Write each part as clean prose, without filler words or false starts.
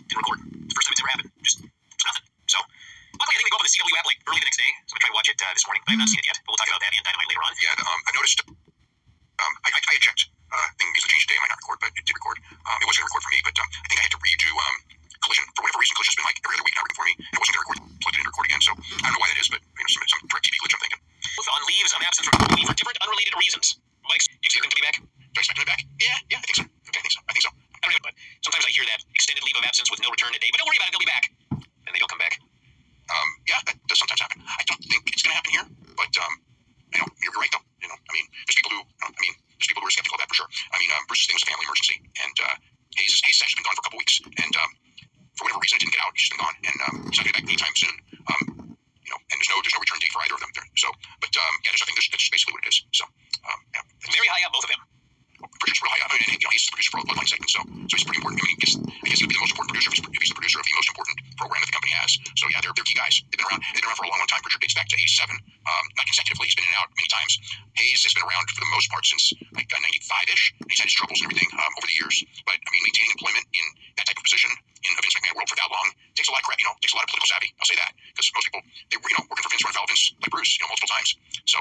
didn't record. The first time it's ever happened. Just nothing. So, luckily I think they go up on the CW app like early the next day, so I'm gonna try to watch it this morning. I have not seen it yet, but we'll talk about that and Dynamite later on. Yeah, I've noticed, I had checked, thing usually changed today, it might not record, but it did record. It was going to record for me, but I think I had to redo Collision. For whatever reason, Collision's been like every other week now working for me. It wasn't going to record, plugged it in to record again, so I don't know why that is, but some direct TV glitch, I'm thinking. Both on leaves of absence from WWE for different unrelated reasons. But you expect them to be back? Do I expect them to be back? Yeah, I think so. Okay, I think so. I don't know, but sometimes I hear that extended leave of absence with no return today, but don't worry about it, they'll be back. And they don't come back. Yeah, that does sometimes happen. I don't think it's going to happen here, but, you're right, though. There's people who are skeptical of that for sure. Bruce's thing was a family emergency, and Hayes has actually been gone for a couple weeks, and for whatever reason, it didn't get out. He's been gone, and he's not going to be back anytime soon. And there's no return date for either of them there. So, but there's nothing. That's basically what it is. So, very high up, both of them. Producer's real high up. Hayes is the producer for all the Bloodline segments, so he's pretty important. I guess he would be the most important producer if he's the producer of the most important program that the company has. So yeah, they're key guys. They've been around for a long time. Pritchard dates back to 87, not consecutively. He's been in and out many times. Hayes has been around for the most part since like 95-ish. He's had his troubles and everything over the years, but maintaining employment in that type of position in a Vince McMahon world for that long takes a lot of credit. Takes a lot of political savvy. I'll say that, because most people, they were working for Vince, run Vince like Bruce, multiple times. So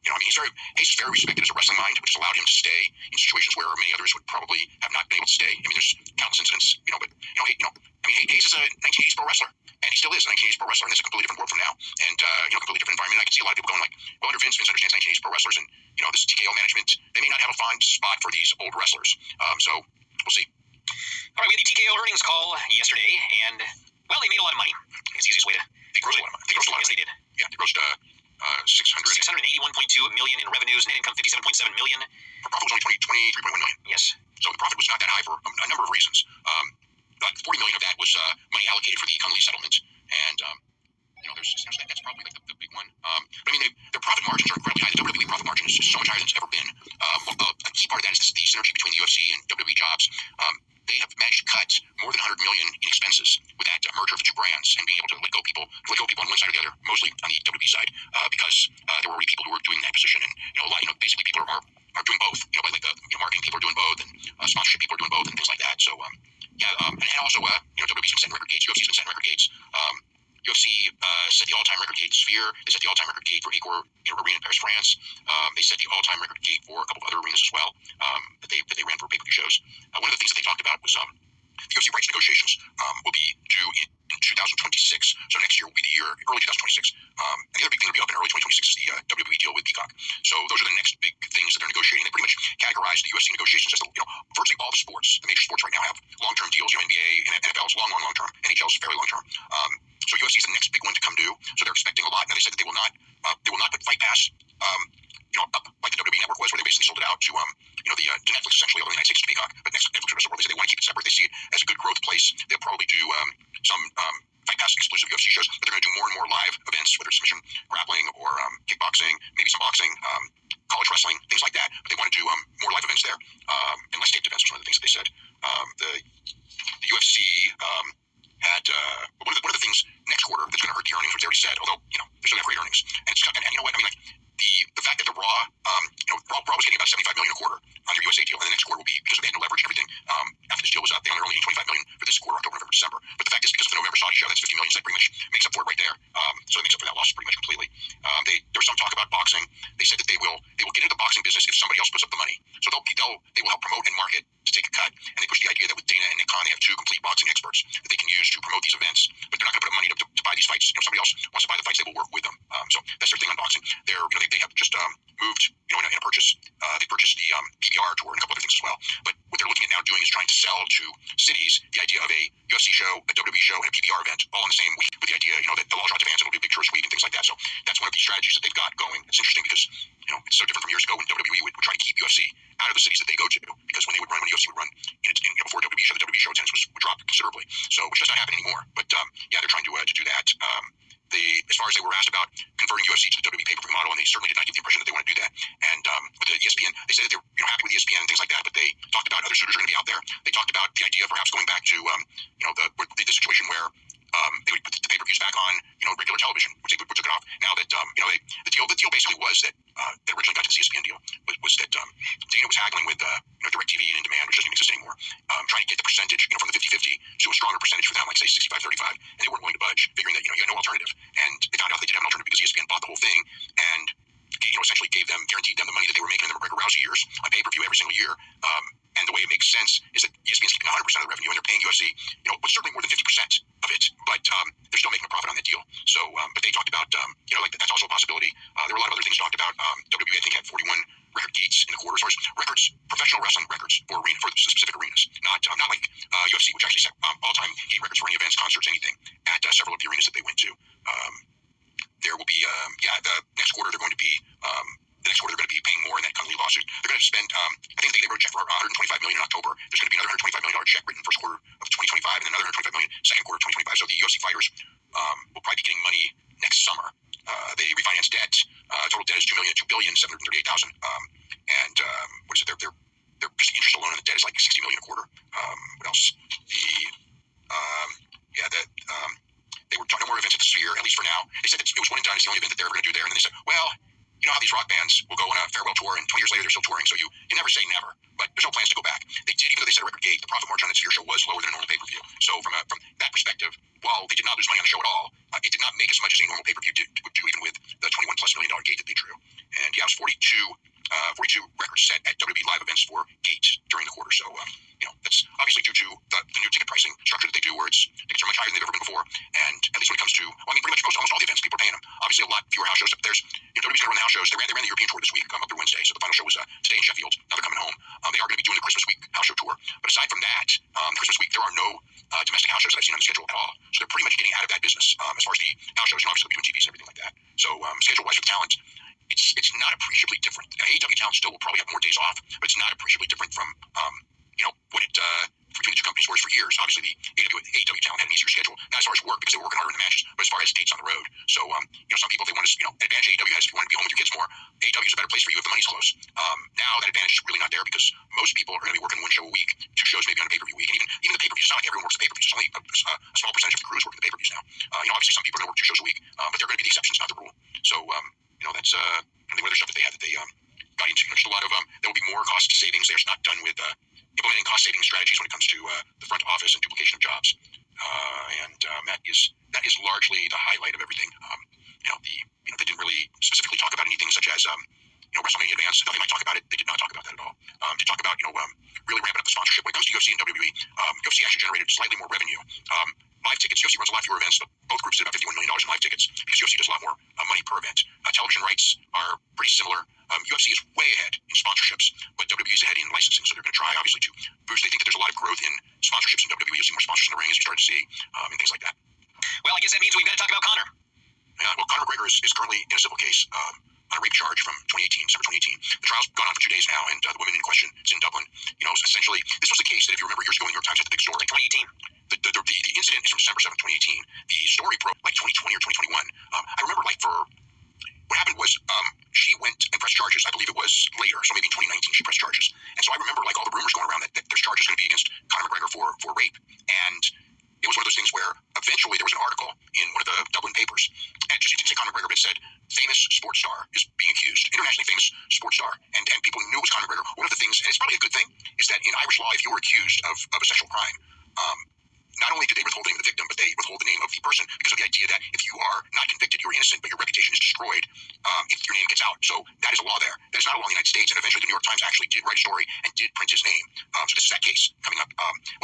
Hayes is very respected as a wrestling mind, which has allowed him to stay in situations where many others would probably have not been able to stay. There's countless incidents, Hayes is a 1980s pro wrestler, and he still is a 1980s pro wrestler, and it's a completely different world from now, and completely different environment. I can see a lot of people going like, well, under Vince understands 1980s pro wrestlers, and this TKO management, they may not have a fond spot for these old wrestlers. So we'll see. All right, we had the TKO earnings call yesterday, and well, they made a lot of money. It's the easiest way to. They grossed a lot of money. Yes, they did. Yeah, they grossed 681.2 million in revenues, net income 57.7 million. Her profit was only 23.1 million. Yes. So the profit was not that high for a number of reasons. 40 million of that was money allocated for the Connolly settlement, and that's probably like the big one. Their profit margins are incredibly high. The WWE profit margin is so much higher than it's ever been. A key part of that is the synergy between the UFC and WWE jobs. They have managed to cut more than 100 million in expenses with that merger of the two brands, and being able to let go people on one side or the other, mostly on the WWE side, because there were already people who were doing that position, and basically people are doing both. Marketing people are doing both, and sponsorship people are doing both, and things like that. So and also WWE's been setting record gates, UFC's been setting record gates. UFC set the all-time record gate Sphere. They set the all-time record gate for Accor Arena in Paris, France. They set the all-time record gate for a couple of other arenas as well that they ran for pay-per-view shows. One of the things that they talked about was the UFC rights negotiations will be due in 2026. So next year will be the year, early 2026. And the other big thing that'll be up in early 2026 is the WWE deal with Peacock. So those are the next big things that they're negotiating. They pretty much categorize the UFC negotiations as virtually all the sports. The major sports right now have long-term deals. NBA and NFL is long term. NHL is fairly long term. So UFC is the next big one to come due. So they're expecting a lot. Now they said that they will not put Fight Pass up like the WWE network was, where they basically sold it out to to Netflix essentially, over the United States to Peacock. But Netflix to the rest of the world, they say they want to keep it separate. They see it as a good growth place. They'll probably do some Fight Pass exclusive UFC shows, but they're going to do more and more live events, whether it's submission grappling or kickboxing, maybe some boxing, college wrestling, things like that. But they want to do more live events there, and less taped events, was one of the things that they said. The UFC had one of the things next quarter that's going to hurt the earnings, which they already said, although they're still going to have great earnings. And you know what? The fact that the Raw was getting about 75 million a quarter on their USA deal, and the next quarter will be, because they had no leverage and everything. After this deal was up, they only need 25 million for this quarter, October, November, December. But the fact is, because of the November Saudi show, that's 50 million, so that pretty much makes up for it right there. So it makes up for that loss pretty much completely. There was some talk about boxing. They said that they will get into the boxing business if somebody else puts up the money. So they will help promote and market to take a cut, and they push the idea that with Dana and Nick Khan, they have two complete boxing experts that they can use to promote these events, but they're not going to put up money to buy these fights. Somebody else wants to buy the fights, they will work with them. So that's their thing on boxing. They have just moved in a purchase. They purchased the PBR tour and a couple other things as well. But what they're looking at now doing is trying to sell to cities the idea of a UFC show, a WWE show, and a PBR event all in the same week, with the idea that they'll all draw demands and it'll be a big tourist week and things like that. So that's one of the strategies that they've got going. It's interesting because it's so different from years ago when WWE would try to keep UFC out of the cities that they go to, because when UFC would run before WWE show, the WWE show attendance would drop considerably. So which does not happen anymore. But they're trying to do that. As far as they were asked about converting UFC to the WWE pay-per-view model, and they certainly did not give the impression that they want to do that. And with the ESPN, they said that they're happy with ESPN and things like that, but they talked about other suitors are going to be out there. They talked about the idea of perhaps going back to the situation where they would put the pay-per-views back on, regular television, which took it off. Now that, the deal basically was that, that originally got to the ESPN deal was that Dana was haggling with, DirecTV and In Demand, which doesn't even exist anymore, trying to get the percentage, from the 50-50 to a stronger percentage for them, like say 65-35, and they weren't willing to budge, figuring that, you had no alternative. And they found out they did have an alternative because ESPN bought the whole thing and, essentially guaranteed them the money that they were making in the McGregor-Rousey years on pay-per-view every single year. And the way it makes sense is that ESPN's keeping 100% of the revenue, and they're paying UFC, but certainly more than 50% of it. But they're still making a profit on that deal. So, but they talked about, that's also a possibility. There were a lot of other things talked about. WWE, I think, had 41 record gates in the quarter, as far as records, professional wrestling records for specific arenas, not like UFC, which actually set all-time gate records for any events, concerts, anything at several of the arenas that they went to. There will be, the next quarter they're going to be. The next quarter, they're going to be paying more in that Kunli lawsuit. They're going to spend, I think they wrote a check for $125 million in October. There's going to be another $125 million check written first quarter of 2025, and then another $125 million second quarter of 2025. So the UFC fighters will probably be getting money next summer. They refinance debt. Total debt is $2,738,000. And what is it? They're just interest alone on the debt is like $60 million a quarter. What else? They were talking no more events at the Sphere, at least for now. They said it was one and done. It's the only event that they're ever going to do there. And then they said, well, you know how these rock bands will go on a farewell tour, and 20 years later they're still touring. So you never say never, but there's no plans to go back. They did, even though they set a record gate, the profit margin on the Sphere show was lower than a normal pay-per-view. So from that perspective, while they did not lose money on the show at all, it did not make as much as a normal pay-per-view would do, even with the $21+ million gate that they drew. And it was 42 records set at WWE live events for gate during the quarter. So that's obviously due to the new ticket pricing structure that they do, where tickets are much higher than they've ever been before. And at least when it comes to, pretty much almost all the events, people are paying them. Obviously, a lot fewer house shows. There's WWE's going to run the house shows. They ran the European tour this week, up through Wednesday. So the final show was today in Sheffield. Now they're coming home. They are going to be doing the Christmas week house show tour. But aside from that, the Christmas week, there are no domestic house shows that I've seen on the schedule at all. So they're pretty much getting out of that business as far as the house shows, and obviously they'll be doing TVs and everything like that. So schedule-wise for the talent, it's not appreciably different. AEW talent still will probably have more days off, but it's not appreciably different from what it between the two companies was for years. Obviously, the AEW talent had an easier schedule, not as far as work because they were working harder in the matches, but as far as dates on the road. So some people, if they want to, advantage AEW has if you want to be home with your kids more. AEW is a better place for you if the money's close. Now that advantage is really not there because most people are going to be working one show a week, two shows maybe on a pay-per-view week, and even the pay-per-views. It's not like everyone works the pay-per-views. It's only a small percentage of the crew is working the pay-per-views now. Obviously some people are going to work 2 shows a week, but they're going to be the exceptions, not the rule. So that's the other stuff that they had that they got into. Just a lot of there will be more cost savings. They're not done with implementing cost-saving strategies when it comes to the front office and duplication of jobs, and that is largely the highlight of everything. They didn't really specifically talk about anything such as WrestleMania Advance. Though they might talk about it, they did not talk about that at all. They talk about really ramping up the sponsorship when it comes to UFC and WWE. UFC actually generated slightly more revenue. Live tickets, UFC runs a lot fewer events, but both groups did about $51 million in live tickets because UFC does a lot more money per event. Television rights are pretty similar. UFC is way ahead in sponsorships, but WWE is ahead in licensing, so they're going to try, obviously, to boost. They think that there's a lot of growth in sponsorships in WWE. You'll see more sponsors in the ring, as you start to see, and things like that. Well, I guess that means we've got to talk about Conor. Yeah, well, Conor McGregor is currently in a civil case on a rape charge from December 2018. The trial's gone on for 2 days now, and the woman in question is in Dublin. Essentially, this was a case that, if you remember years ago, New York Times had the big story. 2018. The incident is from December 7, 2018. The story broke like 2020 or 2021. I remember what happened was she went and pressed charges. I believe it was later, so maybe in 2019 she pressed charges. And so I remember all the rumors going around that there's charges going to be against Conor McGregor for rape. And it was one of those things where eventually there was an article in one of the Dublin papers, and it didn't say Conor McGregor, but it said famous sports star is being accused, internationally famous sports star, and people knew it was Conor McGregor. One of the things, and it's probably a good thing, is that in Irish law, if you were accused of a sexual crime, not only did they withhold the name of the victim, but they withhold the name of the person because of the idea that if you are not convicted, you're innocent, but your reputation is destroyed if your name gets out. So that is a law there. That is not a law in the United States, and eventually the New York Times actually did write a story and did print his name. So this is that case coming up.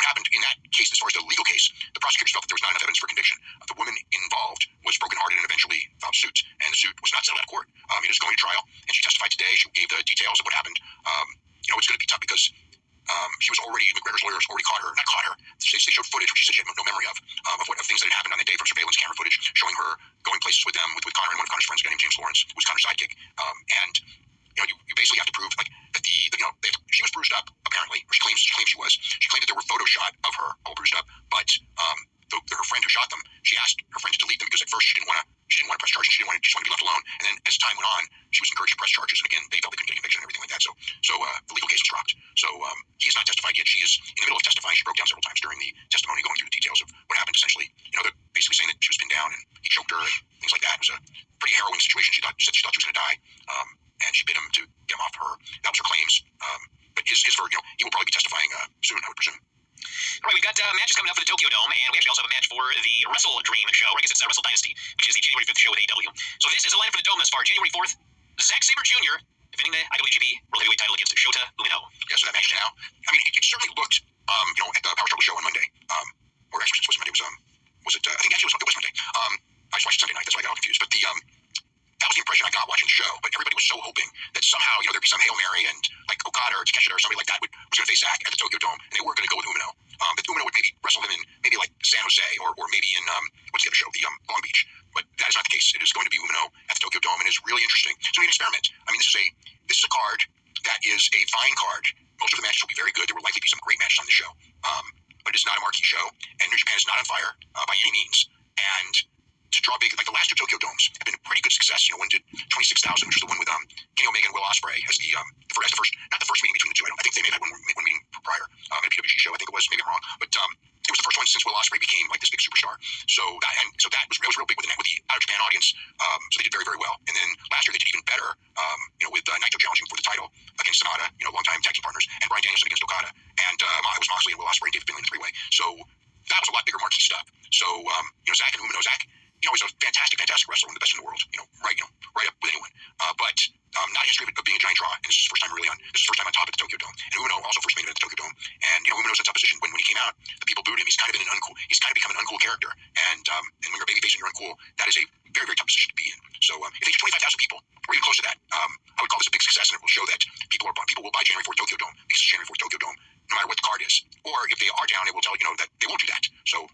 What happened in that case, as far as the legal case, the prosecutors felt that there was not enough evidence for conviction. The woman involved was brokenhearted and eventually filed suit, and the suit was not settled out of court. It is going to trial, and she testified today. She gave the details of what happened. It's going to be tough because she was McGregor's lawyers already not caught her. They showed footage, which she said she had no memory of things that had happened on that day, from surveillance camera footage showing her going places with them, with Conor and one of Conor's friends, a guy named James Lawrence, who was Conor's sidekick. And you basically have to prove that she was bruised up, apparently, or she claims she was. She claimed that there were photos shot of her all bruised up, but her friend who shot them, she asked her friend to delete them because at first she didn't want to press charges. She just wanted to be left alone. And then as time went on, she was encouraged to press charges. And again, they felt they couldn't get a conviction and everything like that. So the legal case was dropped. So he has not testified yet. She is in the middle of testifying. She broke down several times during the testimony. going through the details of what happened. Essentially, they're basically saying that she was pinned down and he choked her and things like that. It was a pretty harrowing situation. She said she thought she was going to die, and she bid him to get him off her. That was her claims. But his for he will probably be testifying soon, I would presume. All right, we've got matches coming up for the Tokyo Dome, and we actually also have a match for the Wrestle Dream show, or I guess it's Wrestle Dynasty, which is the January 5th show with AEW. So this is a line for the Dome thus far. January 4th, Zack Sabre Jr. defending the IWGP World Heavyweight title against Shota Umino. Yeah, so that match is now. I mean, it certainly looked, at the Power Struggle show on Monday, or actually it was Monday. Was it? I think actually it was Monday. I just watched Sunday night. That's why I got all confused. But that was the impression I got watching the show. But everybody was so hoping that somehow, there'd be some Hail Mary and like Okada or Takeshita or somebody like that was going to face Zack at the Tokyo Dome, and they were going to go with Umino. That Umino would maybe wrestle him in maybe like San Jose or maybe in what's the other show? The Long Beach. But that is not the case. It is going to be Umino at the Tokyo Dome, and it's really interesting. It's going to be an experiment. I mean, this is a card that is a fine card. Most of the matches will be very good. There will likely be some great matches on the show. But it is not a marquee show, and New Japan is not on fire by any means. And to draw big, like the last two Tokyo Domes have been a pretty good success. One did 26,000, which was the one with Kenny Omega and Will Ospreay as the first, not the first meeting between the two. I think they may have had one meeting prior at a PWG show. I think it was, maybe I'm wrong, but it was the first one since Will Ospreay became like this big superstar. So that was real big with the out of Japan audience. So they did very, very well. And then last year they did even better, with Naito challenging for the title against Sonata, longtime tag team partners, and Bryan Danielson against Okada, and it was Moxley and Will Ospreay and David Finlay in the three-way. So that was a lot bigger marquee stuff. So Zack and Umino, Zack, he's a fantastic wrestler, one of the best in the world, right up with anyone. But not a history of being a giant draw, and this is his first time this is his first time on top at the Tokyo Dome. And Umino also first made it at the Tokyo Dome, and Umino's in a tough position when he came out, the people booed him. He's kind of become an uncool character, and when you're a babyface and you're uncool, that is a very, very tough position to be in. So if they get 25,000 people, or even close to that, I would call this a big success, and it will show that people will buy January 4th Tokyo Dome because it's January 4th Tokyo Dome, no matter what the card is. Or if they are down, it will tell that they won't do that. So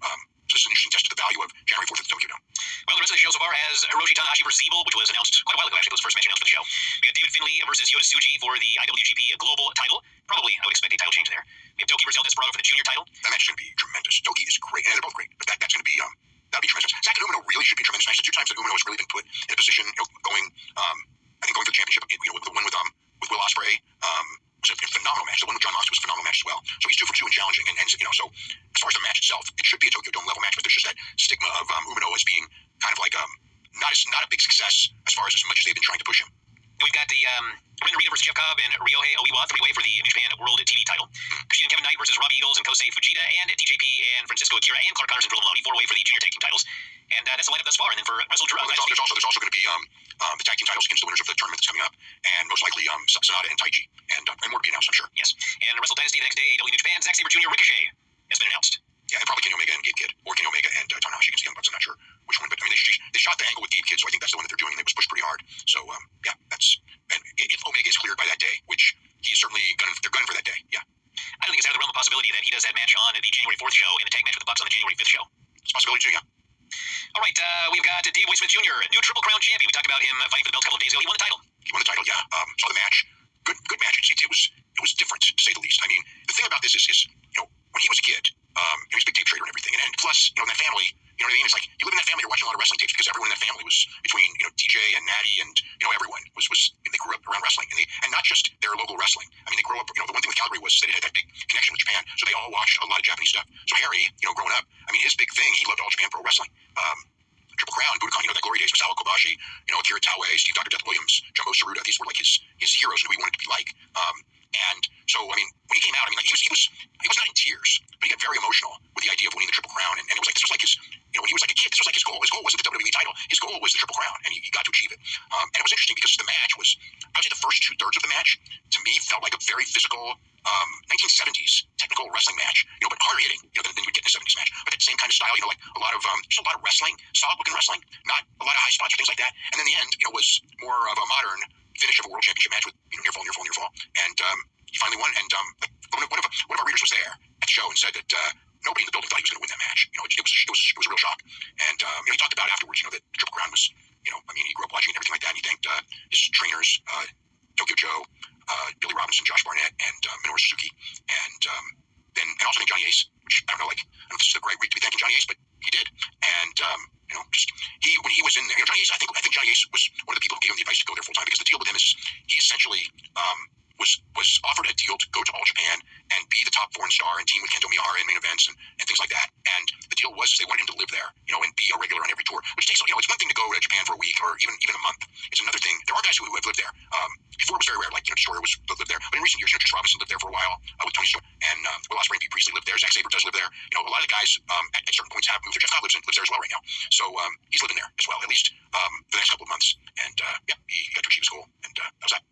this is an interesting test to the value of January 4th at the Tokyo Dome. Well, the rest of the show so far has Hiroshi Tanahashi versus Evil, which was announced quite a while ago. Actually, it was the first match announced for the show. We got David Finlay versus Yota Tsuji for the IWGP Global title. Probably, I would expect a title change there. We have Toki versus El Desperado for the junior title. That match is going to be tremendous. Toki is great, and they're both great. But that's going to be that'll be tremendous. Zack and Umino really should be tremendous match. The two times that Umino has really been put in a position, going for the championship. The one with Will Ospreay. Was a phenomenal match. The one with John Moxley was a phenomenal match as well. So he's 2 for 2 and challenging. And so as far as the match itself, it should be a Tokyo Dome level match, but there's just that stigma of Umino as being kind of like not a big success as far as much as they've been trying to push him. And we've got the Ren Narita versus Jeff Cobb and Ryohei Oiwa three-way for the New Japan World TV title. Kushida and Kevin Knight versus Robbie Eagles and Kosei Fujita and DJP and Francisco Akira and Clark Connors and Drew Maloney four-way for the junior tag team titles. And that's the lineup thus far. And then for Wrestle Drew, there's also going to be the tag team titles against the winners of the tournament that's coming up, and most likely Sonata and Taichi, and more to be announced, I'm sure. Yes. And Wrestle Dynasty the next day, AEW New Japan, Zack Sabre Jr. Ricochet has been announced. Yeah, and probably Kenny Omega and Gabe Kidd, or Kenny Omega and Tanahashi against the Young Bucks. I'm not sure which one, but I mean they shot the angle with Gabe Kidd, so I think that's the one that they're doing, and it was pushed pretty hard. So yeah, and if Omega is cleared by that day, which he's certainly they're gunning for that day. Yeah. I don't think it's out of the realm of possibility that he does that match on the January 4th show and the tag match with the Bucks on the January 5th show. It's a possibility too, yeah. All right, we've got Dave Weissman Jr., new Triple Crown champion. We talked about him fighting for the belt a couple of days ago. He won the title. Yeah. Saw the match. Good match. It was different, to say the least. I mean, the thing about this is when he was a kid, he was a big tape trader and everything. And plus, in that family, you know what I mean? It's like you live in that family, you're watching a lot of wrestling tapes because everyone in that family was between, TJ and Natty and, everyone was they grew up around wrestling. And not just their local wrestling. I mean, they grew up, the one thing with Calgary was that it had that big connection with Japan. So they all watched a lot of Japanese stuff. So Harry, growing up, I mean, his big thing, he loved All Japan Pro Wrestling. Triple Crown, Budokan, that glory days, Masao Kobashi, Akira Taue, Steve Dr. Death Williams, Jumbo Saruta. These were like his heroes who he wanted to be like. And so, I mean, when he came out, I mean, like he was not in tears, but he got very emotional with the idea of winning the Triple Crown. And it was like, this was like his, when he was like a kid, this was like his goal. His goal wasn't the WWE title. His goal was the Triple Crown, and he got to achieve it. And it was interesting because the match was, I would say the first 2/3 of the match, to me, felt like a very physical 1970s technical wrestling match, but harder hitting, than you would get in a 70s match. But that same kind of style, like a lot of wrestling, solid looking wrestling, not a lot of high spots or things like that. And then the end, was more of a modern finish of a world championship match with near fall. And he finally won. And one of our readers was there at the show and said that nobody in the building thought he was going to win that match. It was a real shock. And he talked about afterwards, that the Triple Crown was, I mean, he grew up watching it and everything like that. And he thanked his trainers, Tokyo Joe, Billy Robinson, Josh Barnett, and Minoru Suzuki, and also thank Johnny Ace, which I don't know if this is the right week to be thanking Johnny Ace, but he did. And when he was in there, Johnny Ace, I think Johnny Ace was one of the people who gave him the advice to go there full time, because the deal with him is he essentially was offered a deal to go to All Japan and be the top foreign star and team with Kento Miyahara in main events and things like that. And the deal was they wanted him to live there, and be a regular on every tour, which takes, it's one thing to go to Japan for a week or even a month. It's another thing. There are guys who have lived there. Before it was very rare, like, Destroyer lived there. But in recent years, Chris Robinson lived there for a while with Tony Storm. And Will Ospreay and Bea Priestley lived there. Zack Sabre does live there. A lot of the guys at certain points have moved there. Jeff Cobb lives there as well right now. So he's living there as well, at least for the next couple of months. And he got to achieve his goal. And that was that.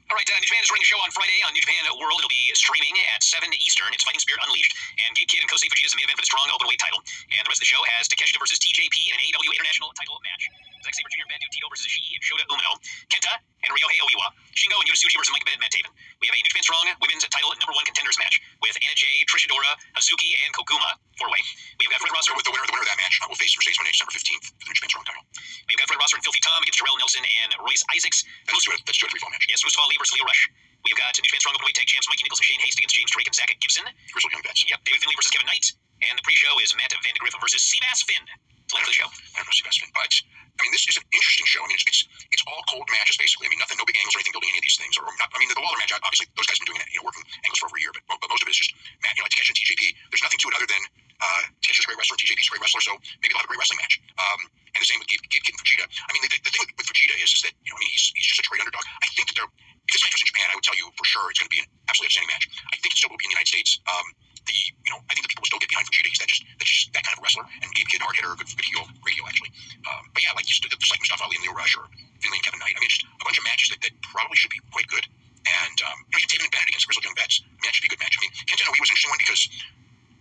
All right, New Japan is running a show on Friday on New Japan World. It'll be streaming at 7 Eastern. It's Fighting Spirit Unleashed. And Gabe Kidd and Kosei Fujita is the main event for the strong openweight title. And the rest of the show has Takeshita versus TJP in an AEW International title match. Zack Sabre Jr. Bandu Tito versus Ishii, Shota Umino, Kenta, and Ryohei Oiwa. Shingo and Yosuchi versus Mike Bennett, Matt Taven. We have a New Japan Strong Women's Title #1 Contenders match with Anna Jay, Trish Adora, Hazuki, and Koguma. 4-way. We've got Fred Rosser with the winner of that match will face Mercedes Moné December 15th for the New Japan Strong title. We've got Fred Rosser and Filthy Tom against Jarrell Nelson and Royce Isaacs. Let's do a 3-fall match. Yes, Mustafa Ali versus Leo Rush. We've got New Japan Strong Openweight Tag Champs Mikey Nichols and Shane Haste against James Drake and Zach Gibson. Grizzled Young Vets. Yep, David Finlay versus Kevin Knight. And the pre-show is Matt Van de Griff versus Seabass Finn. It's the length of the show. I don't know Seabass Finn, but this is an interesting show. It's all cold matches basically. Nothing, no big angles or anything building any of these things. Or not, the Waller match, obviously those guys have been doing it, working angles for over a year. But most of it is just Matt, like Takeshi and TJP. There's nothing to it other than Takeshi's a great wrestler, TJP's a great wrestler, so maybe they'll have a great wrestling match. And the same with Gabe Kidd and Fujita. The thing with Fujita is that he's just such a great underdog. I think that if this match was in Japan, I would tell you for sure it's going to be an absolutely outstanding match. I think it still will be in the United States. I think the people will still get behind Fujita. He's just that kind of wrestler. And Gabe Kidd, hard hitter, good heel, great heel actually. But yeah, just like Mustafa Ali and Leo Rush or Finlay and Kevin Knight. Just a bunch of matches that probably should be quite good. And Taven and Bennett against the Grizzled Young Vets. That should be a good match. Kenta Inoue was an interesting one because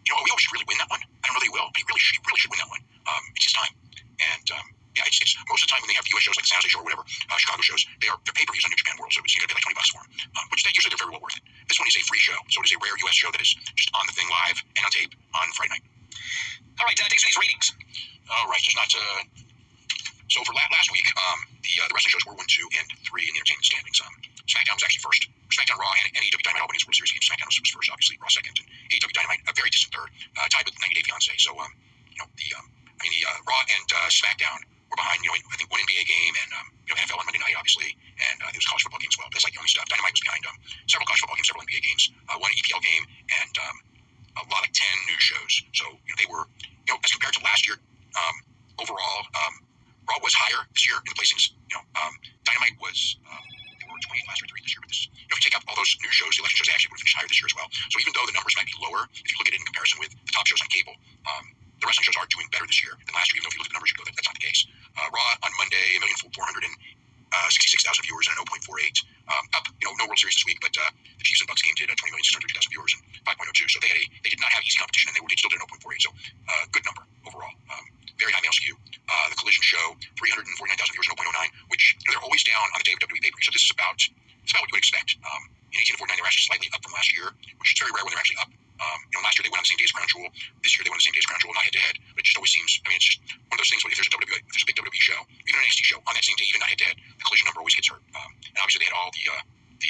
Oiwa should really win that one. I don't know that he will, but he really should win that one. It's his time. And it's most of the time when they have US shows like the San Jose show or whatever, Chicago shows, they're pay-per-views on New Japan World, so it's going to be like $20 for them, which usually they're very well worth it. This one is a free show, so it is a rare US show that is just on the thing live and on tape on Friday night. All right, thanks for these ratings. All right, just not to... So for last week, the wrestling shows were 1, 2, and 3 in the entertainment standings. SmackDown was actually first. SmackDown, Raw, and AEW Dynamite all winning World Series games. SmackDown was first, obviously. Raw second, and AEW Dynamite a very distant third, tied with 90 Day Fiancé. So, Raw and SmackDown were behind, I think one NBA game and NFL on Monday night, obviously, and there was a college football game as well. But that's like the only stuff. Dynamite was behind several college football games, several NBA games, one EPL game, and a lot of 10 news shows. So they were, as compared to last year, overall, Raw was higher this year in the placings. Dynamite was they were 28 last year, 3 this year. But this, if you take out all those news shows, the election shows, they actually would have finished higher this year as well. So even though the numbers might be lower, if you look at it in comparison with the top shows on cable, the wrestling shows are doing better this year than last year. Even though if you look at the numbers, you go, that's not the case. Raw on Monday, 1,466,000 viewers and a 0.48. Up, no World Series this week, but the Chiefs and Bucks game did 20,602,000 viewers and 5.02. So they did not have easy competition, and they still did 0.48. So good number overall. Very high male skew. The Collision show, 349,000 viewers and 0.09, which they're always down on the WWE pay-per-view. So this is about what you would expect. In 1849, they were actually slightly up from last year, which is very rare when they're actually up. Last year they went on the same day as Crown Jewel. This year they went on the same day as Crown Jewel, not head-to-head. But it just always seems, it's just one of those things where if there's a big WWE show, even an NXT show on that same day, even not head-to-head, the Collision number always gets hurt. And obviously they had all the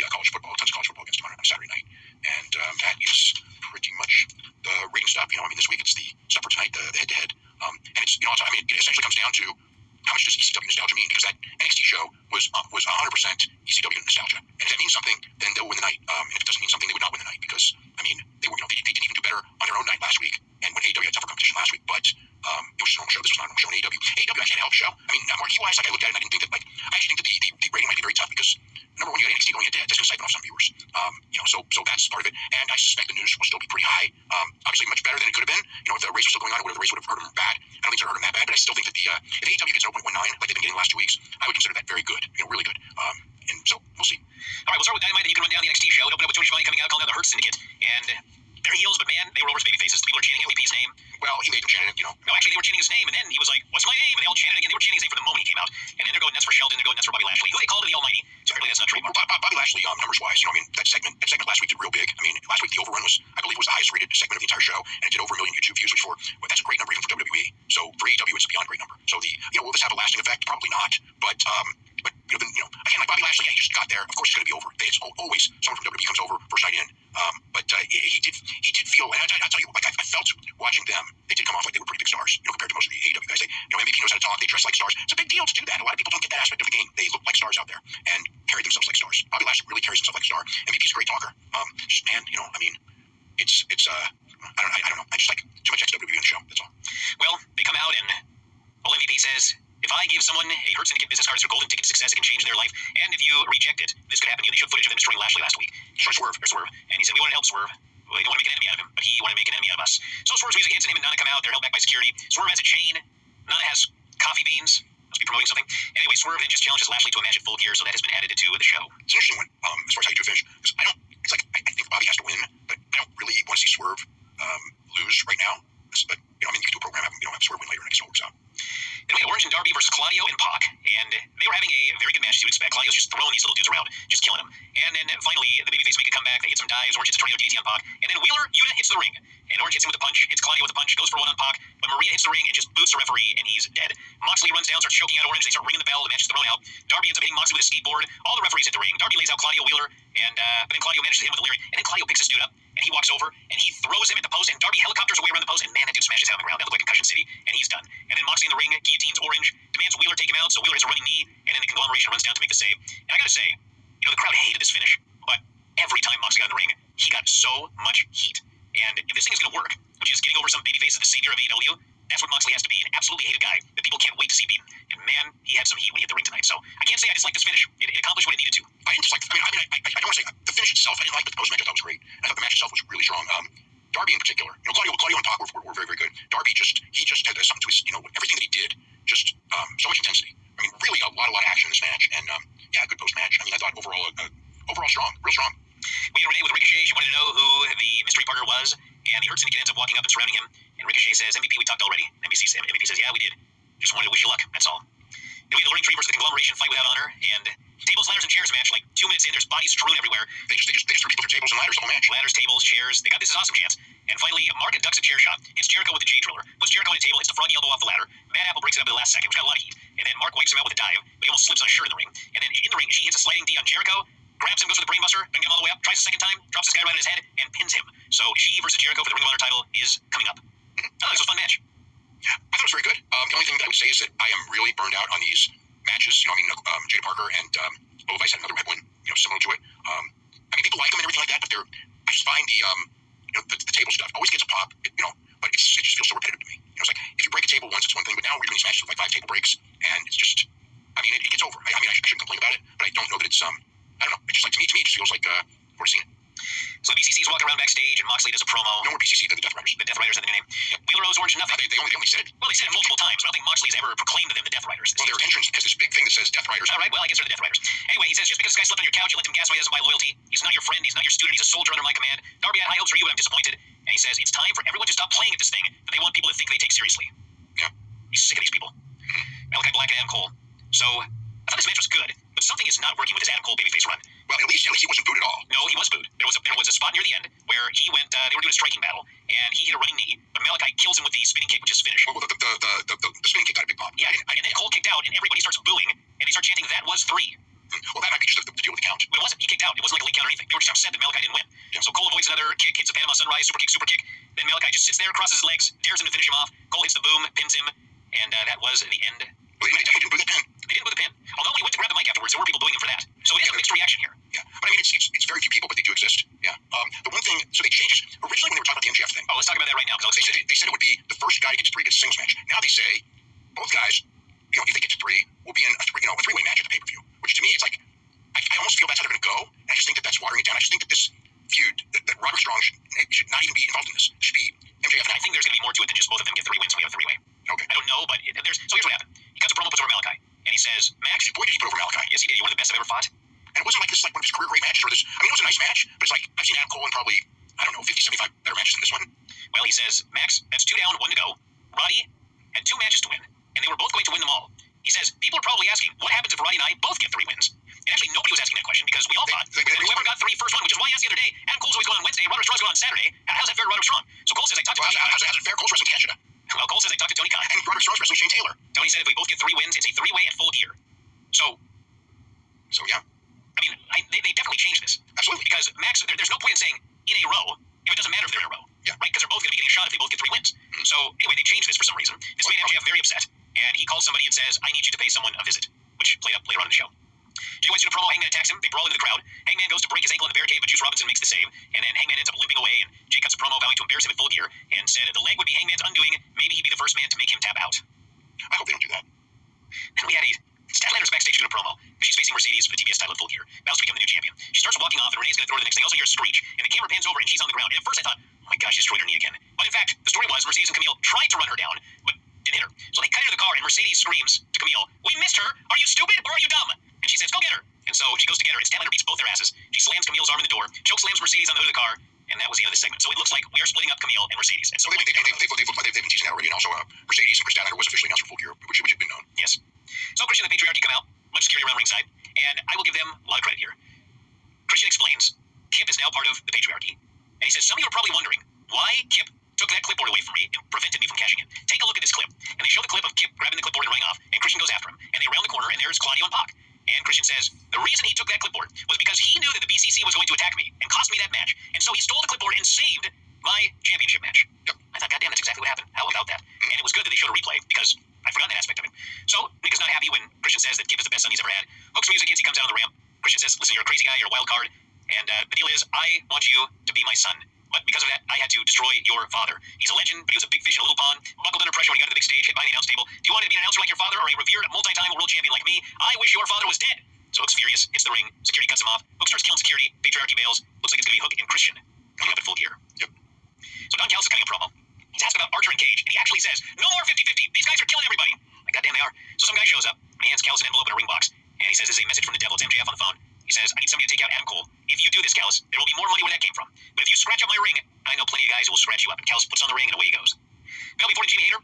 college football, tons of college football against them on Saturday night. And that is pretty much the rating stuff. This week it's the stuff for tonight, the head-to-head. And it's, it essentially comes down to how much does ECW nostalgia mean? Because that NXT show was 100% ECW nostalgia. And if that means something, then they'll win the night. And if it doesn't mean something, they would not win the night because, they were, they didn't even do better on their own night last week. And when AEW had tougher competition last week, but it was just a normal show. This was not a normal show in AEW. AEW actually had a hell of a show. Marquee-wise, I looked at it and I didn't think that, I actually think that the rating might be very tough because, number one, you got NXT going head-to-head. That's going to siphon off some viewers. So that's part of it. And I suspect the news will still be pretty high. Obviously much better than it could have been. If the race was still going on, or whether the race would have hurt them bad. I don't think it hurt them that bad, but I still think that if AEW gets 0.19, like they've been getting the last 2 weeks, I would consider that very good. Really good. And so we'll see. All right, we'll start with Dynamite, and you can run down the NXT show. It opened up with Tony Schiavone coming out, calling out the Hurt Syndicate, and they're heels, but man, they were over as baby faces. People are chanting LVP's name. Well, he made them chant it, No, actually, they were chanting his name, and then he was like, "What's my name?" And they all chanted again. They were chanting his name from the moment he came out, and then they're going nuts for Sheldon, they're going nuts for Bobby Lashley, who they called the Almighty. So apparently that's not true. Bobby Lashley, numbers-wise, that segment last week did real big. Last week the overrun was, I believe, was the highest-rated segment of the entire show, and it did over 1 million YouTube views, which that's a great number even for WWE. So for AEW, it's a beyond great number. So will this have a lasting effect? Probably not. But again, like Bobby Lashley, he just got there. Of course, it's going to be over. It's always someone from WWE comes over first night in. But he did feel, and I'll tell you, like I felt watching them, they did come off like they were pretty big stars, compared to most of the AEW guys. MVP knows how to talk. They dress like stars. It's a big deal to do that. A lot of people don't get that aspect of the game. They look like stars out there. And carried themselves like stars. Bobby Lashley really carries himself like a star. MVP's a great talker. Just, man, I don't know. I just like too much XWB on the show. That's all. Well, they come out and MVP says, if I give someone a Hurt Syndicate business card as their golden ticket to success, it can change their life. And if you reject it, this could happen to you. They showed footage of him destroying Lashley last week. Swerve. And he said, we want to help Swerve. We didn't want to make an enemy out of him, but he wanted to make an enemy out of us. So Swerve's music hits and him and Nana come out. They're held back by security. Swerve has a chain. Nana has coffee beans. Must be promoting something. Anyway, Swerve then just challenges Lashley to a match at Full Gear, so that has been added to the show. It's an interesting one, as far as how you do a finish. Because I think Bobby has to win, but I don't really want to see Swerve lose right now. But, you can do a program, have Swerve win later, and I guess it all works out. Then we had Orange and Darby versus Claudio and Pac, and they were having a very good match, as you would expect. Claudio's just throwing these little dudes around, just killing them. And then finally, the babyface make a comeback. They hit some dives. Orange hits a tornado DDT on Pac, and then Wheeler Yuta hits the ring. And Orange hits him with a punch, hits Claudio with a punch, goes for one on Pac, but Maria hits the ring and just boots the referee, and he's dead. Moxley runs down, starts choking out Orange. They start ringing the bell. The match is thrown out. Darby ends up hitting Moxley with a skateboard. All the referees hit the ring. Darby lays out Claudio Wheeler, and but then Claudio manages to hit him with a lariat. And then Claudio picks this dude up, and he walks over, and he throws him at the post, and Darby helicopters away around the post, and man, that dude smashes out on the ground. That looked like Concussion City, and he's done. And then Moxley in the ring, guillotines Orange, demands Wheeler take him out, so Wheeler hits a running knee, and then the conglomeration runs down to make the save. And I gotta say, the crowd hated this finish, but every time Moxley got in the ring, he got so much heat. And if this thing is going to work, which is getting over some babyface as the savior of AEW, that's what Moxley has to be, an absolutely hated guy that people can't wait to see beaten. And man, he had some heat when he hit the ring tonight. So I can't say I dislike this finish. It accomplished what it needed to. I didn't dislike. I don't want to say the finish itself. I didn't like, but the post match I thought was great. I thought the match itself was really strong. Darby in particular, Claudio and Pac were very, very good. Darby had something to his, everything that he did, just so much intensity. Really a lot of action in this match, and good post match. I thought overall strong, real strong. We had Renee with Ricochet. She wanted to know who the mystery partner was, and the Hurt Syndicate ends up walking up and surrounding him. And Ricochet says, MVP, we talked already. MVP says, yeah, we did. Just wanted to wish you luck. That's all. Then we had the Ring Tree versus the Conglomeration fight without honor, and tables, ladders, and chairs match. Like 2 minutes in, there's bodies strewn everywhere. They just threw people through tables and ladders the whole match. Ladders, tables, chairs. They got this is awesome chance. And finally, Mark ducks a chair shot, hits Jericho with the J driller, puts Jericho on the table, hits the froggy elbow off the ladder. Mad Apple breaks it up at the last second, which got a lot of heat. And then Mark wipes him out with a dive, but he almost slips on a shirt in the ring. And then in the ring, she hits a sliding D on Jericho, grabs him, goes for the brainbuster, doesn't get him all the way up, tries a second time, drops this guy right on his head, and pins him. So she versus Jericho for the Ring of Honor title is coming up. I thought this was a fun match. I thought it was very good. The only thing that I would say is that I am really burned out on these matches. Jada Parker and Bo Vice had another red one, similar to it. People like them and everything like that, but I just find the table stuff always gets a pop, but it just feels so repetitive to me. It's like, if you break a table once, it's one thing, but now we're doing these matches with like 5 table breaks, and it's just, it gets over. I shouldn't complain about it, but I don't know that it's, I don't know, it's just like, to me, it just feels like, we're seeing it. So the BCC's walking around backstage, and Moxley does a promo. No more BCC, they're the Death Riders. The Death Riders are the new name. Wheeler owes Orange nothing. They only said it. Well, they said it multiple times, but I don't think Moxley's ever proclaimed to them the Death Riders. Well, their entrance has this big thing that says Death Riders. All right, well, I guess they're the Death Riders. Anyway, he says, just because this guy slept on your couch, you let him gas why he doesn't buy loyalty. He's not your friend, he's not your student, he's a soldier under my command. Darby had high hopes for you, and I'm disappointed. And he says, it's time for everyone to stop playing at this thing that they want people to think they take seriously. Yeah. He's sick of these people. Malachi Black and Adam Cole. So, I thought this match was good, but something is not working with his Adam Cole babyface run. Well, at least he wasn't booed at all. No, he was booed. There was a spot near the end where he went. They were doing a striking battle, and he hit a running knee. But Malachi kills him with the spinning kick, which is finish. Well, the spinning kick got a big pop. Yeah, and then Cole kicked out, and everybody starts booing, and they start chanting, "That was 3." Well, that might be just the deal with the count. But it wasn't. He kicked out. It wasn't like a leak count or anything. They were just upset that Malachi didn't win. Yeah. So Cole avoids another kick, hits a Panama Sunrise, super kick. Then Malachi just sits there, crosses his legs, dares him to finish him off. Cole hits the boom, pins him, and that was the end. Well, they definitely didn't boo the pin. They didn't boo the pin. Although when he went to grab the mic afterwards, there were people booing him for that. So it is a mixed reaction here. Yeah, but it's very few people, but they do exist. Yeah. The one thing, so they changed originally when they were talking about the MJF thing. Oh, let's talk about that right now. Because they said it would be the first guy to get to 3 gets a singles match. Now they say both guys, if they get to 3, will be in a 3-way match at the pay-per-view. Which to me, it's like I almost feel that's how they're going to go. And I just think that that's watering it down. I just think that this feud, that Roderick Strong should not even be involved in this. It should be MJF. I think there's going to be more to it than just both of them get 3 wins and we have a 3-way. Okay. I don't know, but there's. So here's what happened. He cuts a promo, puts over Malachi, and he says, "Max, boy, did he put over Malachi." Yes, he did. You're one of the best I've ever fought. And it wasn't like this is like one of his career great matches or this. It was a nice match, but it's like I've seen Adam Cole in probably 50, 75 better matches than this one. Well, he says, Max, that's 2 down, 1 to go. Roddy had 2 matches to win, and they were both going to win them all. He says, people are probably asking, what happens if Roddy and I both get 3 wins? And actually, nobody was asking that question because we all thought that whoever got 3 first won, which is why I asked the other day, Adam Cole's always going on Wednesday, and Roderick Strong's going on Saturday. How's that fair to Roderick Strong? So Cole says, I talked to Tony. How's it fair? Cole's wrestling Canada. Well, Cole says, I talked to Tony Khan. And Roderick Strong's wrestling Shane Taylor. Tony said if we both get 3 wins, it's a 3-way at Full Gear. So yeah. I mean, they definitely changed this. Absolutely. Because Max, there's no point in saying in a row if it doesn't matter if they're in a row. Yeah. Right? Because they're both going to be getting a shot if they both get 3 wins. Mm-hmm. So anyway, they changed this for some reason. This made MJF very upset. And he calls somebody and says, I need you to pay someone a visit, which played up later on in the show. Jay White's doing a promo. Hangman attacks him. They brawl into the crowd. Hangman goes to break his ankle in the barricade, but Juice Robinson makes the save. And then Hangman ends up limping away, and Jay cuts a promo vowing to embarrass him in Full Gear and said the leg would be Hangman's undoing. Maybe he'd be the first man to make him tap out. I hope they don't do that. And we had Statlander's backstage doing a promo. She's facing Mercedes for the TBS title at Full Gear. Vows to become the new champion. She starts walking off, and Renee's going to throw her the next thing. I also hear a screech, and the camera pans over, and she's on the ground. And at first I thought, oh my gosh, she destroyed her knee again. But in fact, the story was Mercedes and Camille tried to run her down, but didn't hit her. So they cut into the car, and Mercedes screams to Camille, "We missed her! Are you stupid, or are you dumb?" And she says, "Go get her!" And so she goes to get her, and Statlander beats both their asses. She slams Camille's arm in the door, choke slams Mercedes on the hood of the car, and that was the end of the segment. So it looks like we are splitting up Camille and Mercedes. And so they've been teasing that already, and also Mercedes and Chris Statlander was officially announced for Full Gear, which had been known. Yes. So Christian and the Patriarchy come out, much security around ringside, and I will give them a lot of credit here. Christian explains, Kip is now part of the Patriarchy, and he says, some of you are probably wondering why Kip took that clipboard away from me and prevented me from cashing it. Take a look at this clip. And they show the clip of Kip grabbing the clipboard and running off, and Christian goes after him, and they round the corner, and there's Claudio and Pac. And Christian says, the reason he took that clipboard was because he knew that the BCC was going to attack me and cost me that match, and so he stole the clipboard and saved my championship match. Yep. I thought, goddamn, that's exactly what happened. How about that? And it was good that they showed a replay, because I forgot that aspect of it. So Nick is not happy when Christian says that Kip is the best son he's ever had. Hooks music hits, he comes out on the ramp. Christian says, listen, you're a crazy guy, you're a wild card, and the deal is, I want you to be my son. But because of that, I had to destroy your father. He's a legend, but he was a big fish in a little pond, buckled under pressure when he got to the big stage, hit by the announce table. Do you want to be an announcer like your father or a revered multi-time world champion like me? I wish your father was dead. So Hook's furious, hits the ring, security cuts him off. Hook starts killing security, Patriarchy bails. Looks like it's going to be Hook and Christian coming up at Full Gear. Yep. So Don Callis is cutting a promo. He's asked about Archer and Cage, and he actually says, no more 50-50. These guys are killing everybody. Like, goddamn, they are. So some guy shows up, and he hands Callis an envelope in a ring box, and he says, this is a message from the devil. It's MJF on the phone. He says, I need somebody to take out Adam Cole. If you do this, Callis, there will be more money where that came from. But if you scratch up my ring, I know plenty of guys who will scratch you up. And Callis puts on the ring, and away he goes. Penelope Ford and Jimmy Hayter.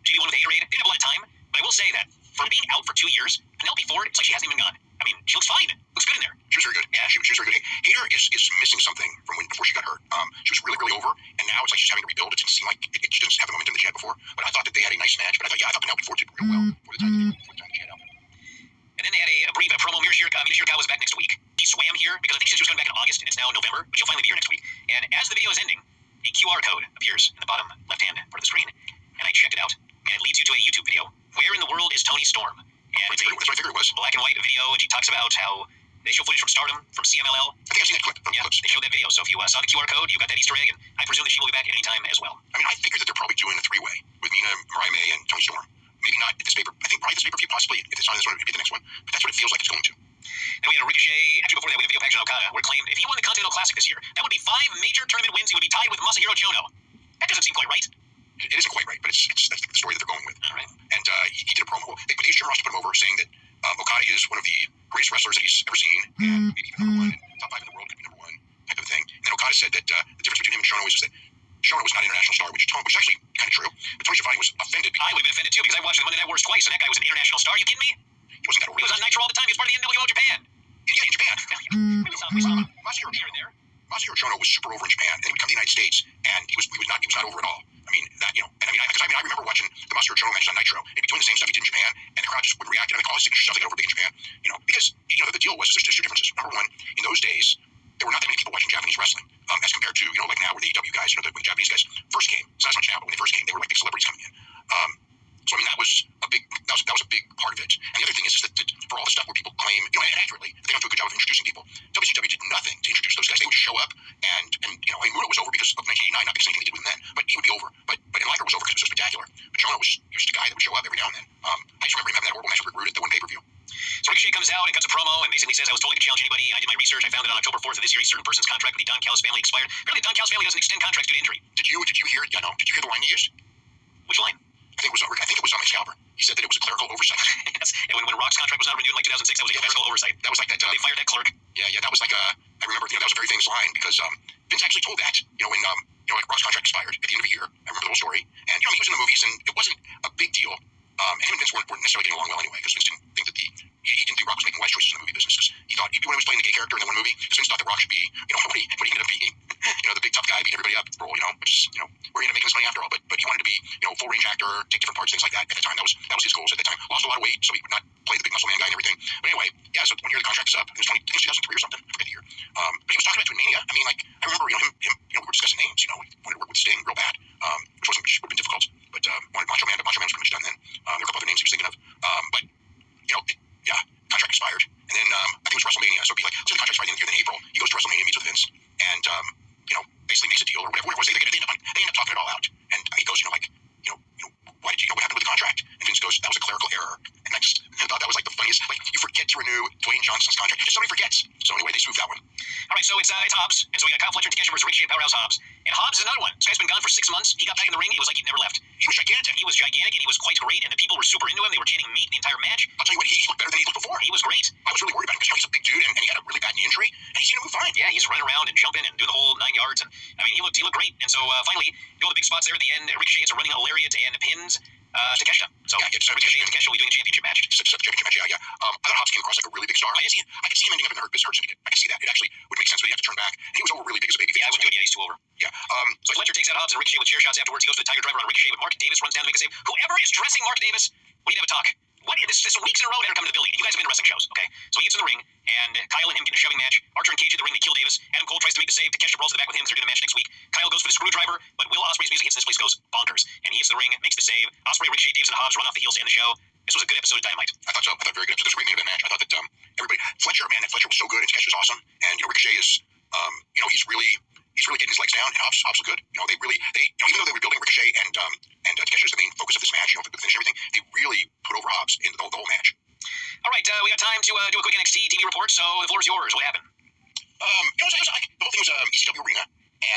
Jimmy won with the Haterade. Didn't have a lot of time, but I will say that for being out for 2 years, Penelope Ford, it's like she hasn't even gone. I mean, she looks fine. Looks good in there. She was very good. Yeah, she was very good. Hayter is missing something from before she got hurt. She was really, really over, and now it's like she's having to rebuild. It didn't seem like she doesn't have the momentum that she had before. But I thought that they had a nice match. But I thought Penelope Ford did real well for the time that she had out. And then they had a brief promo. Mina Shirakawa was back next week. He swam here because I think she was coming back in August, and it's now November, but she'll finally be here next week. And as the video is ending, a QR code appears in the bottom left-hand part of the screen. And I checked it out, and it leads you to a YouTube video. Where in the world is Toni Storm? And that's what I figured it was. Black and white video, and she talks about how they show footage from Stardom, from CMLL. I think I've seen that clip. Yeah, clips. They showed that video. So if you saw the QR code, you got that Easter egg, and I presume that she will be back at any time as well. I mean, I figured that they're probably doing a three-way with Mina, Mariah May, and Toni Storm. Maybe not at this paper. I think probably this pay-per-view, possibly. If it's not this one, it'd be the next one. But that's what it feels like it's going to. Then we had a Ricochet. Actually, before that, we had a video package on Okada, where it claimed if he won the Continental Classic this year, that would be 5 major tournament wins. He would be tied with Masahiro Chono. That doesn't seem quite right. It isn't quite right, but that's the story that they're going with. All right. And he did a promo. But Jim Ross put him over, saying that Okada is one of the greatest wrestlers that he's ever seen, and maybe even number one, and top 5 in the world could be number one, type of thing. And then Okada said that the difference between him and Chono is that Chono was not an international star, which is actually kind of true. But Tony Schiavone was offended. I would have been offended too, because I watched the Monday Night Wars twice, and that guy was an international star. Are you kidding me? He wasn't that over. He was on Nitro all the time. He was part of the NWO Japan. Yeah, in Japan. We saw him Masahiro Chono was super over in Japan, and then he would come to the United States, and he was not over at all. I mean, that, you know, and I remember watching the Masahiro Chono match on Nitro. He'd be doing the same stuff he did in Japan, and the crowd just would react, and they call his signature stuff, they get over big in Japan, you know, because, you know, the deal was there's two differences. Number one, in those days, there were not that many people watching Japanese wrestling, as compared to, you know, like now where the AEW guys, you know, when the Japanese guys first came. It's not so much now, but when they first came, they were like big celebrities coming in. So I mean, that was a big part of it. And the other thing is that for all the stuff where people claim, you know, and accurately, they don't do a good job of introducing people. WCW did nothing to introduce those guys. They would show up, and you know, Muto was over because of 1989, not because of anything they did with them then, but he would be over. But Liger was over because it was so spectacular. But Chono was just a guy that would show up every now and then. I just remember him having that horrible match with Rick Rude at the one pay-per-view. So Ricochet comes out and cuts a promo and basically says, I was told I could challenge anybody. I did my research. I found that on October 4th of this year, a certain person's contract with the Don Callis family expired. Apparently, the Don Callis family doesn't extend contracts due to injury. Did you hear? Yeah, no. Did you hear the line he used? Which line? I think it was on Excalibur. He said that it was a clerical oversight. Yes. And when Rock's contract was not renewed in like 2006, that was a clerical oversight. That was like that. They fired that clerk. Yeah. That was like I remember. You know, that was a very famous line because Vince actually told that. You know, when like Rock's contract expired at the end of the year. I remember the whole story. And you know, he was in the movies, and it wasn't a big deal. And him and Vince weren't necessarily getting along well anyway, because Vince didn't think that he didn't think Rock was making wise choices in the movie business, because he thought when he was playing the gay character in the one movie, Vince thought that Rock should be, you know, what he ended up being, you know, the big tough guy beating everybody up role, you know, which is, you know, where he ended up making his money after all. But he wanted to be, you know, full range actor, take different parts, things like that. At the time, that was his goals at the time. Lost a lot of weight, so he would not play the big muscle man guy and everything. But anyway, yeah. So 1 year the contract is up. It was 2003 or something. I forget the year. But he was talking about Twin Mania. I mean, like I remember, you know, him. You know, we were discussing names. You know, he wanted to work with Sting real bad, which would have been difficult. But wanted Macho Man, but Macho Man was pretty much done then. There were a couple other names he was thinking of. But you know, contract expired, and then Dwayne Johnson's contract. Just somebody forgets. So anyway, they smoothed that one. All right, so it's Hobbs, and so we got Kyle Fletcher and Takeshita versus Ricochet and Powerhouse Hobbs. And Hobbs is another one. This guy's been gone for 6 months. He got back in the ring. It was like he never left. He was gigantic. He was gigantic, and he was quite great, and the people were super into him. They were chanting meat the entire match. I'll tell you what, he looked better than he looked before. He was great. I was really worried about him because he's a big dude and he had a really bad knee injury, and he seemed to move fine. Yeah, he's running around and jumping and doing the whole 9 yards. And I mean, he looked great. And so finally, all the big spots there at the end. Ricochet gets a running lariat and pins Takeshita. So Ricochet and Takeshita will be doing a championship match. Championship match, yeah. I thought Hobbs came across like a really big star. I could see him ending up in the Hurt Syndicate. I could see that. It actually would make sense, but he had to turn back. And he was over really big as a baby face. Yeah, I would do it. Yeah, he's too over. Yeah. So Fletcher takes out Hobbs and Ricochet with chair shots afterwards. He goes to the Tiger Driver on Ricochet, but Mark Davis runs down to make a save. Whoever is dressing Mark Davis, we need to have a talk. What? This is weeks in a row they're coming to the building. You guys have been to wrestling shows, okay? So he gets in the ring, and Kyle and him get in a shoving match. Archer and Cage in the ring, they kill Davis. Adam Cole tries to make the save. Takeshita rolls to the back with him. They're doing the match next week. Kyle goes for the screwdriver, but Will Ospreay's music hits and this place goes bonkers. And he hits the ring, makes the save. Ospreay, Ricochet, Davis, and Hobbs run off the heels to end the show. This was a good episode of Dynamite. I thought so. I thought very good episode. This was a great main event match. I thought that everybody, Fletcher was so good, and Takeshita was awesome. And Ricochet is, he's really getting his legs down, and Hobbs was good. Even though they were building Ricochet and Takeshita is the main focus of this match, for the finish and everything, they really put over Hobbs in the whole match. All right, we got time to do a quick NXT TV report, so the floor is yours. What happened? The whole thing was ECW Arena,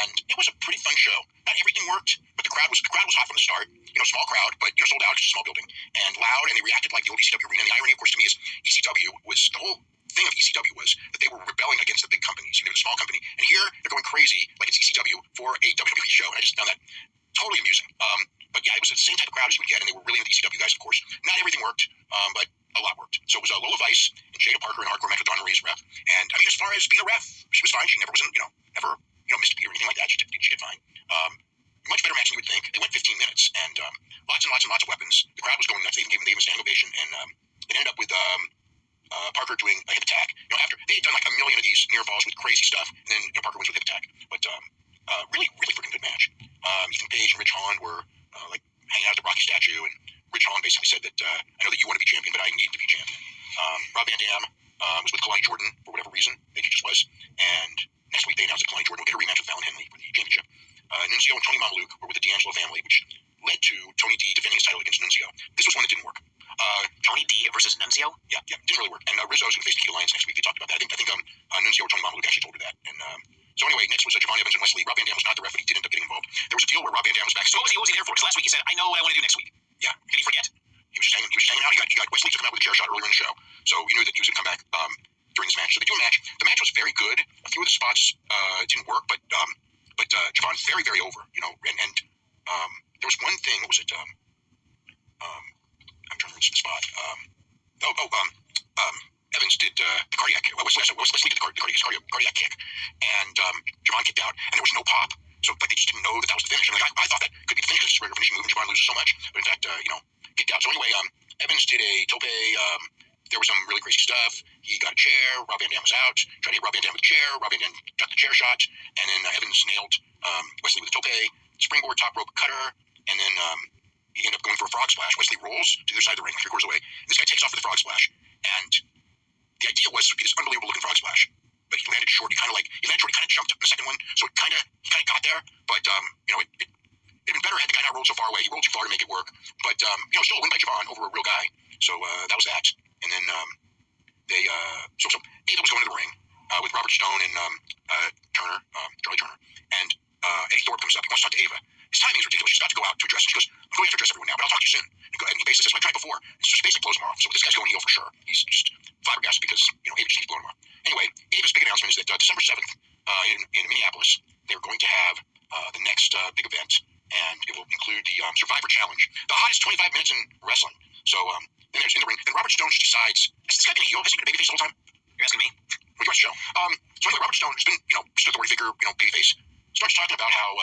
and it was a pretty fun show. Not everything worked, but the crowd was hot from the start. Small crowd, but sold out, just a small building, and loud, and they reacted like the old ECW Arena. And the irony, of course, to me is ECW was the whole thing of ECW was that they were rebelling against the big companies. They were a small company, and here they're going crazy like it's ECW for a WWE show, and I just found that totally amusing. But yeah, it was the same type of crowd as you would get, and they were really into ECW guys, of course. Not everything worked, but a lot worked. So it was Lola Vice and Jada Parker and Hardcore Metro Don Marie's ref. And I mean, as far as being a ref, she was fine. She never wasn't, never missed a beat or anything like that. She did fine. Much better match than you would think. They went 15 minutes, and lots and lots of weapons. The crowd was going nuts. They even gave him a standing ovation, and it ended up with Parker doing a hip attack. After they had done like a million of these near falls with crazy stuff, and then Parker wins with a hip attack. But really, really freaking good match. Ethan Page and Rich Holland were like hanging out at the Rocky statue, and Rich Holland basically said that I know that you want to be champion, but I need to be champion. Rob Van Dam was with Kalani Jordan for whatever reason. Maybe he just was. And next week they announced that Kalani Jordan will get a rematch with Fallon Henley for the championship. Nunzio and Tony Mamaluke were with the D'Angelo family, which led to Tony D defending his title against Nunzio. This was one that didn't work. Tony D versus Nunzio? Yeah, didn't really work. And Rizzo's going to face Nikita Lyons next week. They talked about that. I think Nunzio or Tony Mamaluke actually told her that. And so anyway, next was Javon Evans and Wesley. Rob Van Dam was not the ref, but he did end up getting involved. There was a deal where Rob Van Dam was backstage. So what was he there for? Because last week he said, I know what I want to do next week. Yeah. Did he forget? He was just hanging out. He got Wesley to come out with a chair shot earlier in the show. So he knew that he was going to come back during this match. So they do a match. The match was very good. A few of the spots didn't work, but Javon very, very over, and there was one thing. What was it? I'm trying to reach the spot. Evans did the cardiac. Wesley did the cardiac kick, and Javon kicked out, and there was no pop. So, but they just didn't know that was the finish. And I thought that could be the finish. This is a regular finishing move, and Javon loses so much. But in fact, kicked out. So anyway, Evans did a tope. There was some really crazy stuff. He got a chair. Rob Van Dam was out. Tried to hit Rob Van Dam with a chair. Rob Van Dam got the chair shot, and then Evans nailed Wesley with a tope, springboard, top rope cutter, and then he ended up going for a frog splash. Wesley rolls to the other side of the ring, 3/4 away. This guy takes off with a frog splash, and the idea was to be this unbelievable looking frog splash, but he landed short. He kind of jumped up the second one, so he kind of got there, but it'd been better had the guy not rolled so far away. He rolled too far to make it work, but still a win by Javon over a real guy. So that was that, and then so Ava was going to the ring with Robert Stone and Turner, Charlie Turner, and Eddie Thorpe comes up. He wants to talk to Ava. His timing is ridiculous. She's got to go out to address him. She goes, I'm going to have to address everyone now, but I'll talk to you soon. And he basically says, what I tried before. It's just basically blows him off. So this guy's going heel for sure. He's just flabbergasted because, Ava just keeps blowing him off. Anyway, Ava's big announcement is that December 7th in Minneapolis, they're going to have the next big event, and it will include the Survivor Challenge, the hottest 25 minutes in wrestling. So then there's in the ring. Then Robert Stone decides, is this guy been a heel? Has he been a babyface the whole time? You're asking me? What do you watch the show? So anyway, Robert Stone has been, just an authority figure, babyface. Starts talking about how,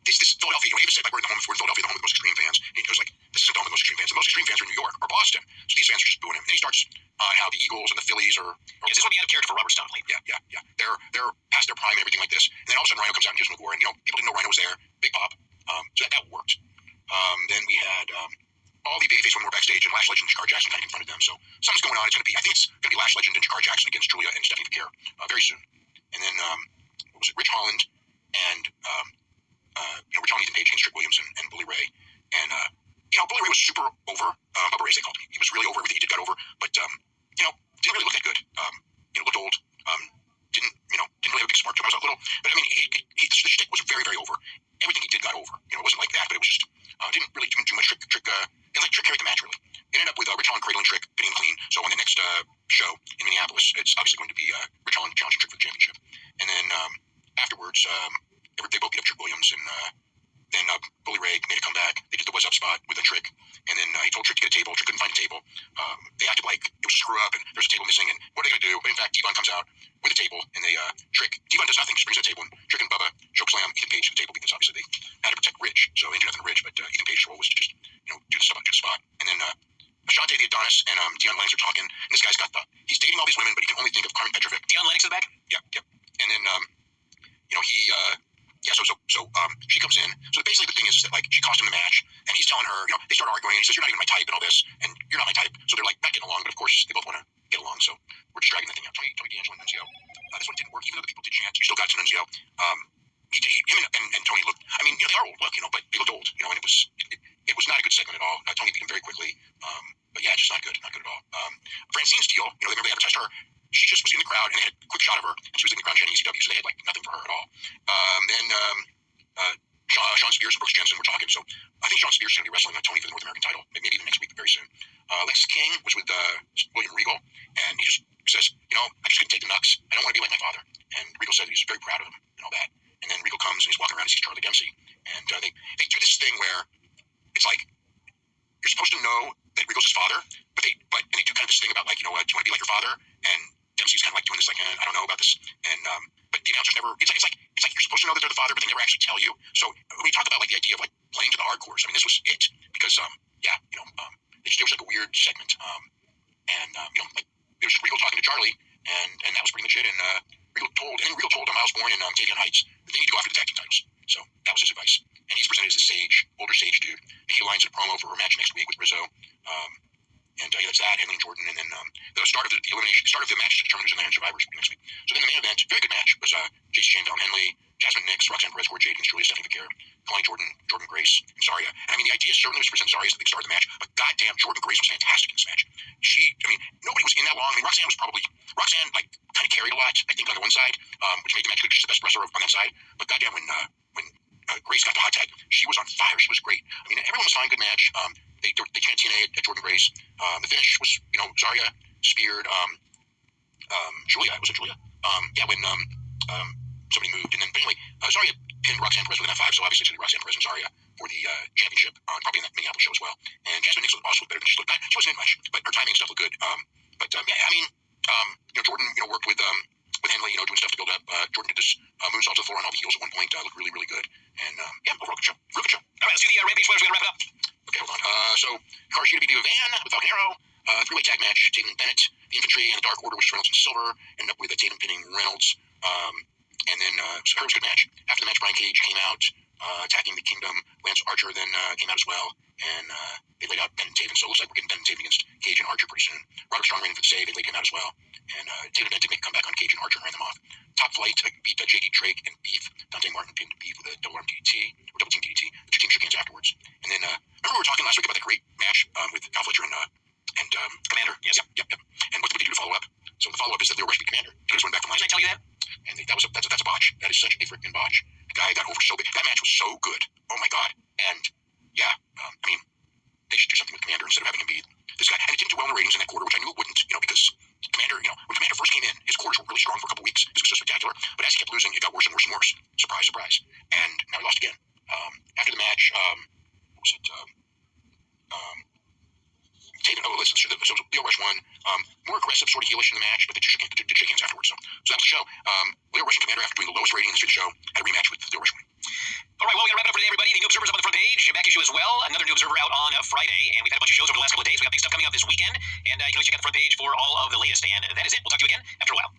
this Philadelphia, Ava said, like, we're in Philadelphia, the home of the most extreme fans. And he goes, like, this isn't the home of the most extreme fans. The most extreme fans are in New York or Boston. So these fans are just booing him. And then he starts on how the Eagles and the Phillies are. Yes, this would be out of character for Robert Stone. Yeah. They're past their prime and everything like this. And then all of a sudden Rhino comes out and gives him a war. And, people didn't know Rhino was there. Big pop. So that worked. Then we had all the babyface women were backstage, and Lash Legend and Jakar Jackson kind of confronted them. So something's going on. I think it's going to be Lash Legend and Jakar Jackson against Julia and Stephanie Piquer very soon. And then, what was it? Rich Holland and Rich Holland, Ethan Page against Trick Williams and Bully Ray. And, Bully Ray was super over. Bubba Ray, as they called him. He was really over everything he did, got over. But, didn't really look that good. Looked old. Didn't really have a big spark to him. I was a little, but I mean, the shtick was very, very over. Everything he did got over. It wasn't like that, but it was just didn't really do much trick. It like Trick carried the match really. It ended up with Rich Holland cradling Trick, pinning him clean. So on the next show in Minneapolis, it's obviously going to be Rich Holland challenging Trick for the championship. And then afterwards, they both beat up Trick Williams, and then Bully Ray made a comeback. They did the What's Up spot with a Trick, and then he told Trick to get a table. Trick couldn't find a table. They acted like it was a screw up, and there's a table missing, and what are they going to do? But in fact, Devon comes out with a table, and they Devon does nothing, just brings a table, and Trick and Bubba chokeslam Ethan Page to the table because obviously they had to protect Rich, so they did nothing to Rich, but Ethan Page's role was to just do the spot, and then Ashante the Adonis and Deion Lennox are talking, and this guy's he's dating all these women, but he can only think of Carmen Petrovic. Deion Lennox in the back? Yep. And then she comes in. So basically the thing is that like she cost him the match, and he's telling her, they start arguing, and he says, "You're not even my type," and all this, and you're not my type. So they're like not getting along, but of course they both want to get along. So we're just dragging the thing out. Tony D'Angelo and Nunzio. This one didn't work, even though the people did chant. You still got to Nunzio. Him and Tony looked. I mean, they are old, but they looked old. And it was not a good segment at all. Tony beat him very quickly. But yeah, just not good at all. Francine's deal. They remember they advertised her. She just was in the crowd, and they had a quick shot of her, and she was in the crowd chanting ECW, so they had like nothing for her at all. Then Sean Spears and Brooks Jensen were talking, so I think Sean Spears is going to be wrestling Tony for the North American title, maybe even next week, but very soon. Lex King was with William Regal, and he just says, I just couldn't take the Nux. I don't want to be like my father. And Regal said that he's very proud of him and all that. And then Regal comes and he's walking around and sees Charlie Dempsey, and they do this thing where it's like you're supposed to know that Regal's his father, but they do kind of this thing about like, do you want to be like your father? And Dempsey's kind of like doing this like, I don't know about this, and but the announcers never. It's like you're supposed to know that they're the father, but they never actually tell you. So when we talk about like the idea of like playing to the hardcores, I mean, this was it because there was like a weird segment, like it was just Regal talking to Charlie, and that was pretty much it. And Regal told Miles Bourne and Tavion Heights that they need to go after the tag team titles. So that was his advice, and he's presented as a older sage dude. He lines in a promo for a match next week with Rizzo. That's that, Henley and Jordan, and then the start of the match to determine who's in the Survivors next week. So then the main event, very good match, was Jason Shane, Dom Henley, Jasmine Nix, Roxanne Perez, Cora Jade against Julia Stephanie Vaquera, Colleen Jordan Grace, and Zarya. And I mean, the idea certainly was to present Zarya as the big star of the match, but goddamn, Jordan Grace was fantastic in this match. Nobody was in that long. I mean, Roxanne like kind of carried a lot, I think, on the one side, which made the match good. She's the best wrestler on that side. But goddamn, when Grace got the hot tag, she was on fire. She was great. I mean, everyone was fine. Good match. They chant TNA at Jordan Grace. The finish was, Zarya speared Julia. Was it Julia? When somebody moved. And then, but anyway, Zarya pinned Roxanne Perez with an F5, so obviously it's going to be Roxanne Perez and Zarya for the championship, probably in that Minneapolis show as well. And Jasmine Nix also looked better than she looked. She wasn't in much, but her timing and stuff looked good. Jordan, worked with Henley, doing stuff to build up. Jordan did this moonsault to the floor on all the heels at one point. Looked really, really good. And, overall good show. Real good show. All right, let's do the Rampage winners. We're going to wrap it up. Okay, hold on. So, Hikaru Shida beat Van with Falcon Arrow. Three-way tag match. Tatum and Bennett, the Infantry, and the Dark Order, which was Reynolds and Silver. Ended up with Tatum pinning Reynolds. And then, so it was a good match. After the match, Brian Cage came out, attacking the Kingdom. Lance Archer then came out as well. And they laid out Ben and Taven. So it looks like we're getting Ben and Taven against Cage and Archer pretty soon. Roderick Strong ran in for the save. They laid him out as well. And Taven and Ben did make a comeback on Cage and Archer and ran them off. Top Flight beat JD Drake and Beef. Dante Martin pinned Beef with a double arm DDT, or double team DDT. The two teams shook hands afterwards. And then, remember we were talking last week about that great match with Kyle Fletcher and Commander? Yes. Yep. And what did we do to follow up? So the follow-up is that they were Rush beat Commander. They just went back from last week. Did I tell you that? And that's a botch. That is such a freaking botch. The guy got over so big. That match was so good. Oh my god. And they should do something with Commander instead of having him be this guy. And it didn't do well in the ratings in that quarter, which I knew it wouldn't, because Commander, when Commander first came in, his quarters were really strong for a couple weeks. It was so spectacular. But as he kept losing, it got worse and worse and worse. Surprise, surprise. And now he lost again. After the match, what was it? Taven, so Leo Rush won. More aggressive, sort of heelish in the match, but they did shake hands afterwards. So that was the show. Leo Rush and Commander, after doing the lowest rating in the history of the show, had a rematch with Leo Rush win. All right, well, we got to wrap it up for today, everybody. The New Observer's up on the front page. Back issue as well. Another New Observer out on Friday. And we've had a bunch of shows over the last couple of days. We got big stuff coming up this weekend. And you can always check out the front page for all of the latest. And that is it. We'll talk to you again after a while.